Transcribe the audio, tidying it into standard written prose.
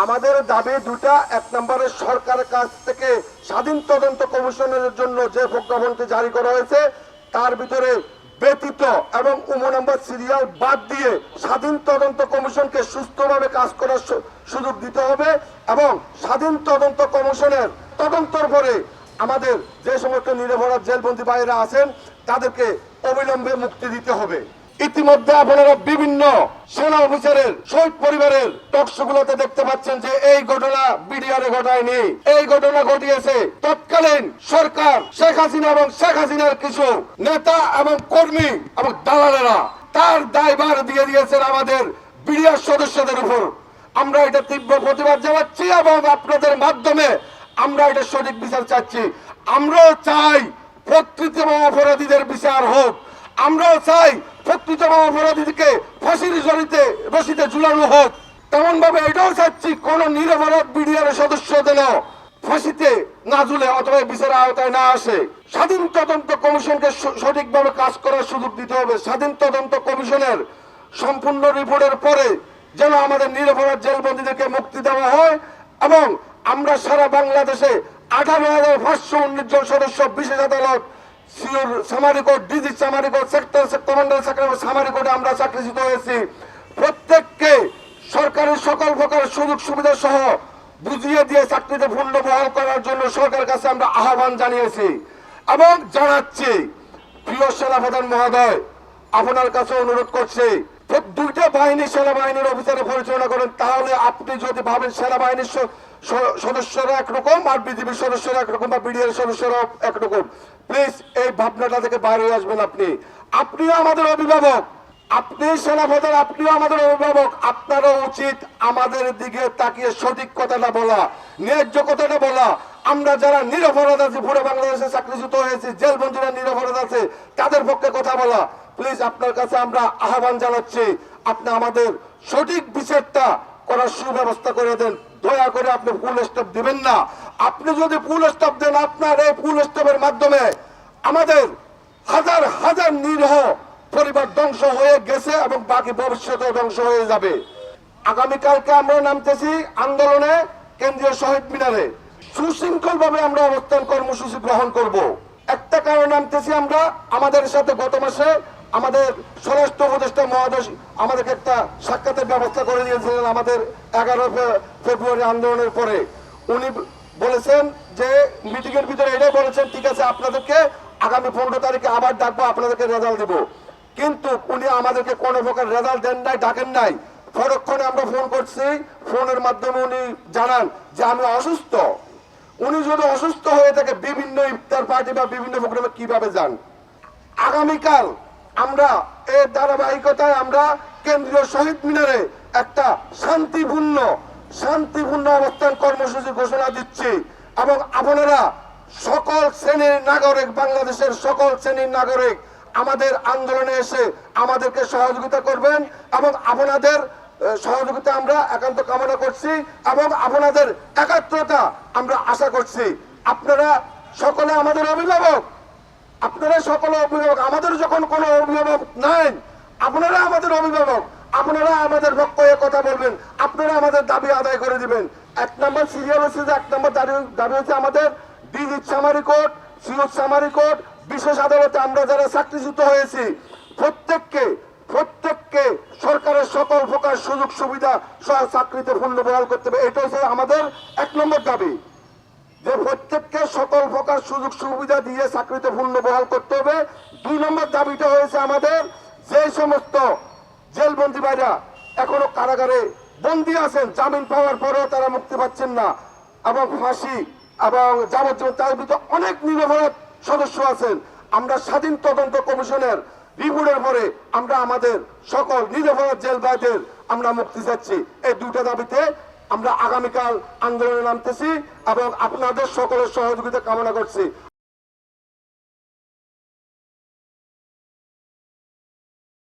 আমাদের দাবি দুটা। এক নম্বরে সরকারের কাছ থেকে স্বাধীন তদন্ত কমিশনের জন্য যে প্রজ্ঞাপনটি জারি করা হয়েছে তার ভিতরে ব্যতীত এবং নম্বর সিরিয়াল বাদ দিয়ে স্বাধীন তদন্ত কমিশনকে সুস্থভাবে কাজ করার সুযোগ দিতে হবে এবং স্বাধীন তদন্ত কমিশনের তদন্তর পরে আমাদের যে সমস্ত নিরপরাধ জেলবন্দী ভাইয়েরা আছেন তাদেরকে অবিলম্বে মুক্তি দিতে হবে। ইতিমধ্যে আপনারা বিভিন্ন সেনা অফিসারের শহীদ পরিবারের টকশোগুলোতে দেখতে পাচ্ছেন যে এই ঘটনা বিডিআরে ঘটায়নি, এই ঘটনা ঘটিয়েছে তৎকালীন সরকার শেখ হাসিনা এবং শেখ হাসিনার কিছু নেতা এবং কর্মী এবং দালালেরা। তার দায়ভার দিয়ে দিয়েছেন আমাদের বিডিআর সদস্যদের উপর। আমরা এটা তীব্র প্রতিবাদ জানাচ্ছি এবং আপনাদের মাধ্যমে আমরা এটা সঠিক বিচার চাচ্ছি। আমরাও চাই প্রকৃত অপরাধীদের বিচার হোক, আমরাও চাই প্রকৃত অপরাধীকে ফাঁসির রশিতে ঝুলানো হোক। তেমন ভাবে এটাও চাচ্ছি কোন নিরপরাধ বিডিআর সদস্য যেন ফাঁসিতে না ঝুলে অথবা বিচারের আওতায় না আসে। স্বাধীন তদন্ত কমিশনকে সঠিকভাবে কাজ করার সুযোগ দিতে হবে। স্বাধীন তদন্ত কমিশনের সম্পূর্ণ রিপোর্টের পরে যেন আমাদের নিরপরাধ জেলবন্দীদেরকে মুক্তি দেওয়া হয় এবং আমরা সারা বাংলাদেশে 18,519 জন সদস্য বিশেষ আদালত সিওর summary court, DG summary court, sector commander summary কোর্টে আমরা চাকরিচ্যুত হয়েছি। প্রত্যেককে সরকারের সকল প্রকার সুযোগ সুবিধা সহ বুঝিয়ে দিয়ে চাকরিতে পূর্ণ বহাল করার জন্য সরকারের কাছে আমরা আহ্বান জানিয়েছি এবং জানাচ্ছি। প্রিয় সেনাপ্রধান মহোদয়, আপনার কাছে অনুরোধ করছি দুইটা বাহিনী সেনাবাহিনীর অফিসারে পরিচালনা করেন, তাহলে আপনি যদি ভাবেন সেনাবাহিনীর সদস্যরা একরকম আর বিজিবির সদস্যরা একরকম বা বিডিআর সদস্যরা একরকম, প্লিজ এই ভাবনাটা থেকে বাইরে আসবেন। আপনিও আমাদের অভিভাবক, আপনি সেনাপ্রধান, আপনিও আমাদের অভিভাবক। আপনারও উচিত আমাদের দিকে তাকিয়ে সঠিক কথাটা বলা, ন্যায্য কথাটা বলা। আমরা যারা নিরপরাধ আছি, পুরো বাংলাদেশে চাকরিচ্যুত হয়েছি, জেলবন্দীরা নিরপরাধ আছে, তাদের পক্ষে কথা বলা। প্লিজ আপনার কাছে আমরা আহ্বান জানাচ্ছি, আপনি আমাদের সঠিক বিচারটা করার সুব্যবস্থা করে দেন। দয়া করে আপনি ফুল স্টপ দিবেন না। আপনি যদি ফুল স্টপ দেন, আপনার এই ফুল স্টপের মাধ্যমে আমাদের হাজার হাজার নিরীহ পরিবার ধ্বংস হয়ে গেছে এবং বাকি ভবিষ্যতে ধ্বংস হয়ে যাবে। আগামীকালকে আমরা নামতেছি আন্দোলনে কেন্দ্রীয় শহীদ মিনারে। সুশৃঙ্খল ভাবে আমরা অবস্থান কর্মসূচি গ্রহণ করব। একটা কারণ নামতেছি আমরা, আমাদের সাথে গত মাসে আমাদের স্বরাষ্ট্র উপদেষ্টা মহোদয় আমাদেরকে একটা সাক্ষাতের ব্যবস্থা করে দিয়েছিলেন। আমাদের 11 ফেব্রুয়ারি আন্দোলনের পরে উনি বলেছেন যে মিটিং এর ভিতরে এটাই বলেছেন, ঠিক আছে আপনাদেরকে আগামী 15 তারিখে আবার ডাকবো, আপনাদেরকে রেজাল্ট দেবো। কিন্তু উনি আমাদেরকে কোনো প্রকার রেজাল্ট দেন নাই, ডাকেন নাই। পরক্ষণে আমরা ফোন করছি, ফোনের মাধ্যমে উনি জানান যে আমি অসুস্থ। উনি যদি অসুস্থ হয়ে থাকে বিভিন্ন ইফতার পার্টি বা বিভিন্ন প্রোগ্রামে কিভাবে যান? আগামীকাল আমরা এর ধারাবাহিকতায় আমরা কেন্দ্রীয় শহীদ মিনারে একটা শান্তিপূর্ণ অবস্থান কর্মসূচি ঘোষণা দিচ্ছি এবং আপনারা সকল শ্রেণীর নাগরিক, বাংলাদেশের সকল শ্রেণীর নাগরিক আমাদের আন্দোলনে এসে আমাদেরকে সহযোগিতা করবেন এবং আপনাদের সহযোগিতা আমরা একান্ত কামনা করছি এবং আপনাদের একাত্মতা আমরা আশা করছি। আপনারা সকলে আমাদের অভিভাবক, আপনারা সকলে অভিভাবক। আমাদের যখন কোনো অভিভাবক নাই, আপনারা আমাদের অভিভাবক, আপনারা আমাদের পক্ষে কথা বলবেন, আপনারা আমাদের দাবি আদায় করে দিবেন। 1 নম্বর সিরিয়াল হচ্ছে যে 1 নম্বর দাবি হচ্ছে আমাদের ডিজি সামারি কোর্ট, সিওর সামারি কোর্ট, বিশেষ আদালতে আমরা যারা চাকরিচ্যুত হয়েছি প্রত্যেককে সরকারের সকল প্রকার সুযোগ সুবিধা সহ চাকরিতে পূর্ণ বহাল করতে হবে। এটা হচ্ছে আমাদের 1 নম্বর দাবি, যে প্রত্যেককে সকল প্রকার সুযোগ সুবিধা দিয়ে চাকরিতে পূর্ণ বহাল করতে হবে। 2 নম্বর দাবিটা হয়েছে আমাদের যে সমস্ত জেলবন্দী ভাইরা এখনো কারাগারে বন্দী আছেন, জামিন পাওয়ার পরেও তারা মুক্তি পাচ্ছেন না এবং ফাঁসি এবং যাবজ্জীবন, তার ভিতরে অনেক নিরপরাধ সদস্য আছেন। আমরা স্বাধীন তদন্ত কমিশনের রিপোর্টের পরে আমরা আমাদের সকল নিরপরাধ জেল ভাইদের আমরা মুক্তি চাচ্ছি। এই 2টা দাবিতে আমরা আগামীকাল আন্দোলনে নামতেছি এবং আপনাদের সকলের সহযোগিতা কামনা করছি।